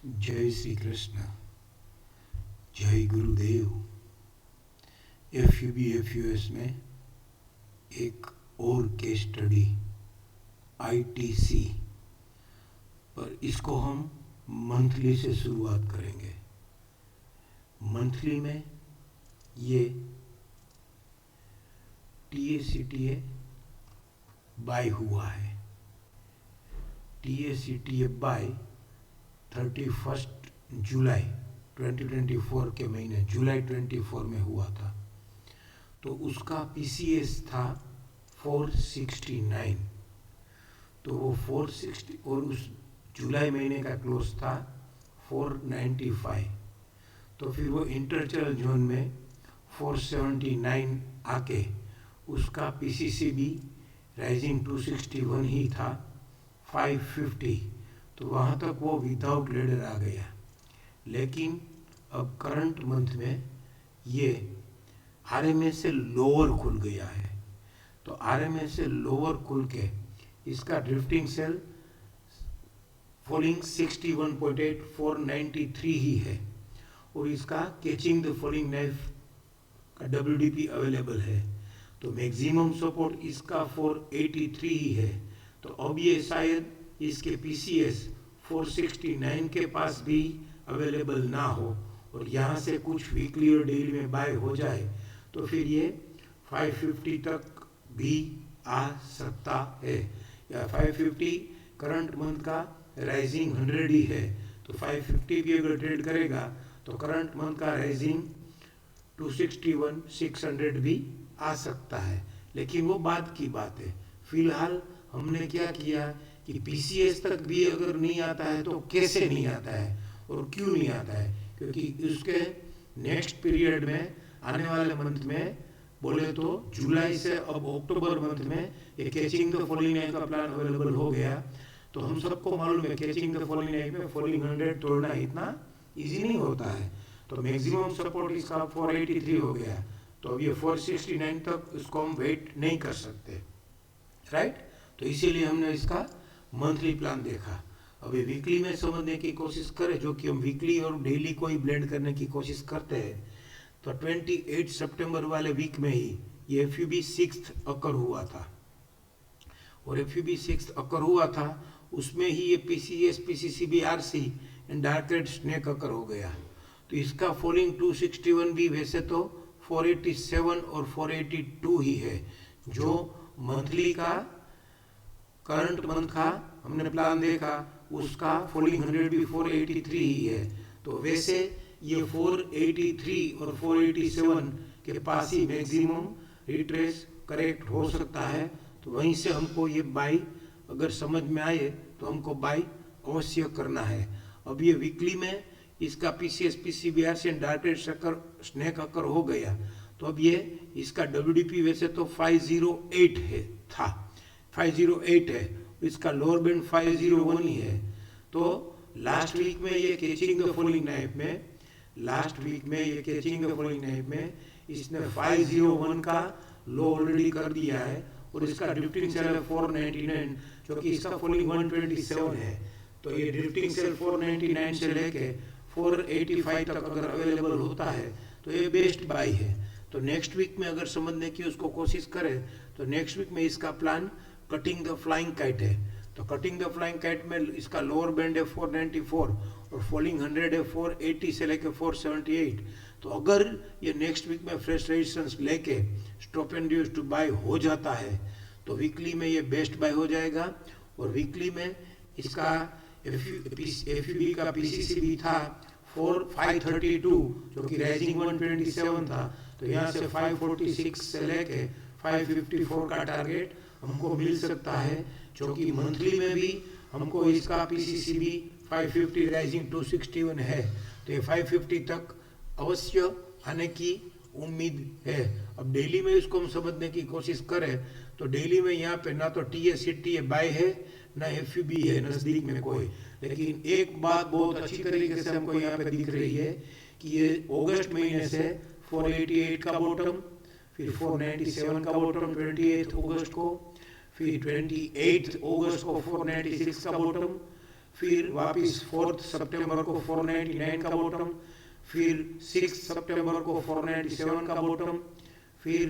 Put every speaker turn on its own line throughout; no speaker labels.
जय श्री कृष्ण, जय गुरुदेव। FUBFUS में एक और केस स्टडी ITC पर इसको हम मंथली से शुरुआत करेंगे। मंथली में ये TACTA बाय हुआ है। TACTA बाय 31 जुलाई 2024 के महीने जुलाई 24 में हुआ था। तो उसका PCS था 469। तो वो 460 और उस जुलाई महीने का क्लोज था 495। तो फिर वो इंटरचल जोन में 479 आके उसका PCC भी राइजिंग 261 ही था 550। तो वहाँ तक वो विदाउट लेडर आ गया। लेकिन अब करंट मंथ में ये RMA से लोअर खुल गया है। तो RMA से लोअर खुल के इसका ड्रिफ्टिंग सेल फॉलिंग 61.8 493 ही है और इसका कैचिंग द फॉलिंग नाइफ का WDP अवेलेबल है। तो मैक्सिमम सपोर्ट इसका 483 ही है। तो अब ये शायद इसके PCS 469 के पास भी अवेलेबल ना हो और यहाँ से कुछ वीकली और डेली में बाय हो जाए तो फिर ये 550 तक भी आ सकता है। या 550 करंट मंथ का राइजिंग 100 ही है। तो 550 भी अगर ट्रेड करेगा तो करंट मंथ का राइजिंग 261 600 भी आ सकता है। लेकिन वो बाद की बात है। फिलहाल हमने क्या किया कि PCS तक भी अगर नहीं आता है तो कैसे नहीं आता है और क्यों नहीं आता है, क्योंकि उसके नेक्स्ट पीरियड में आने वाले मंथ में बोले तो जुलाई से अब अक्टूबर मंथ में ये कैचिंग द फॉलिंग नाइफ का प्लान अवेलेबल हो गया। तो हम सबको मालूम है कैचिंग द फॉलिंग नाइफ में फॉलिंग 100 तोड़ना इतना इजी नहीं होता है। तो मैक्सिमम सपोर्ट इसका 483 हो गया। तो अब ये 469 तक इसको हम वेट नहीं कर सकते, राइट। तो इसीलिए हमने इसका मंथली प्लान देखा। अभी वीकली में समझने की कोशिश करें, जो कि हम वीकली और डेली को ही ब्लेंड करने की कोशिश करते हैं। तो 28 सितंबर वाले वीक में ही ये FUB 6th अकर हुआ था और FUB 6th अकर हुआ था उसमें ही ये PCS PCC भी RC and dark red snake occur हो गया। तो इसका फॉलिंग 261 भी वैसे तो 487 और 482 ही है। जो मंथली का करंट मंथ का हमने प्लान देखा उसका फॉलिंग 100 भी 483 ही है। तो वैसे ये 483 और 487 के पास ही मैक्सिमम रिट्रेस करेक्ट हो सकता है। तो वहीं से हमको ये बाई अगर समझ में आए तो हमको बाई अवश्य करना है। अब ये वीकली में इसका PCS PCBR से डार्क रेड स्नेक अकर हो गया। तो अब ये इसका WDP वैसे तो 508 है था 508 है, इसका लोअर बैंड 501 ही है। तो लास्ट वीक में ये कैचिंग द फॉलिंग नाइफ में इसने 501 का लो ऑलरेडी कर दिया है और इसका ड्रिफ्टिंग सेल है 499 जो कि इसका फॉलिंग 127 है। तो ये ड्रिफ्टिंग सेल 499 से लेके 485 तक अगर अवेलेबल होता है तो ये बेस्ट बाई है। तो नेक्स्ट वीक में अगर समझने की उसको कोशिश करें तो नेक्स्ट वीक में इसका plan cutting the flying kite है। तो कटिंग द फ्लाइंग काइट में इसका लोअर बैंड है 494 और फॉलिंग 100 है 480 से लेके 478। तो अगर ये नेक्स्ट वीक में फ्रेश रेजिस्टेंस लेके stop and dues to buy हो जाता है तो वीकली में ये बेस्ट बाय हो जाएगा। और वीकली में इसका FUB का PCC भी था 532 जो कि राइजिंग 127 था। तो यहाँ से 546 से लेके 554 का टारगेट हमको मिल सकता है, जो कि मंथली में भी हमको इसका PCC भी 550 राइजिंग 261 है। तो ये 550 तक अवश्य आने की उम्मीद है। अब डेली में इसको हम समझने की कोशिश करें तो डेली में यहाँ पे ना तो TACTA बाय है ना FUB है नजदीक में कोई। लेकिन एक बात बहुत अच्छी तरीके से हमको यहाँ पे दिख रही है कि ये अगस्त महीने से 488 का बॉटम, फिर 497 का बॉटम 28 अगस्त को, फिर 28 अगस्त को 496 का बॉटम, फिर वापस 4 सितंबर को 499 का बॉटम, फिर 6 सितंबर को 497 का बॉटम, फिर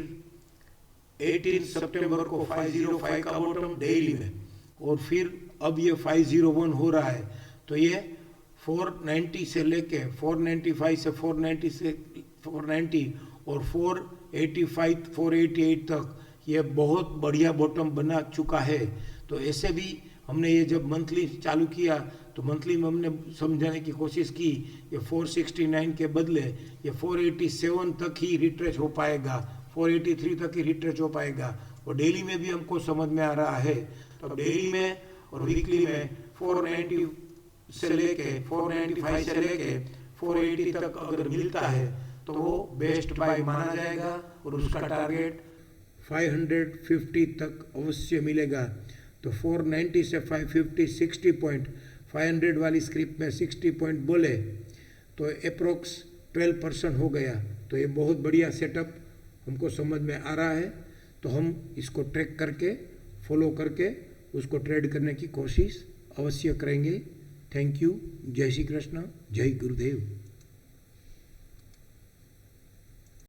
18 सितंबर को 505 का बॉटम डेली में, और फिर अब ये 501 हो रहा है। तो ये 490 से लेके 495 से 490 से 490 और 485 488 तक ये बहुत बढ़िया बॉटम बना चुका है। तो ऐसे भी हमने ये जब मंथली चालू किया तो मंथली में हमने समझाने की कोशिश की ये 469 के बदले ये 487 तक ही रिट्रेस हो पाएगा, 483 तक ही रिट्रेस हो पाएगा, और डेली में भी हमको समझ में आ रहा है। तो डेली में और वीकली में 490 से लेके 495 से लेके 480 तक अगर मिलता है तो वो बेस्ट बाय माना जाएगा, और उसका टारगेट 550 तक अवश्य मिलेगा। तो 490 से 550 60 पॉइंट, 500 वाली स्क्रिप्ट में 60 पॉइंट बोले तो अप्रोक्स 12% हो गया। तो ये बहुत बढ़िया सेटअप हमको समझ में आ रहा है। तो हम इसको ट्रैक करके फॉलो करके उसको ट्रेड करने की कोशिश अवश्य करेंगे। Thank you. जय श्री कृष्ण, जय गुरुदेव।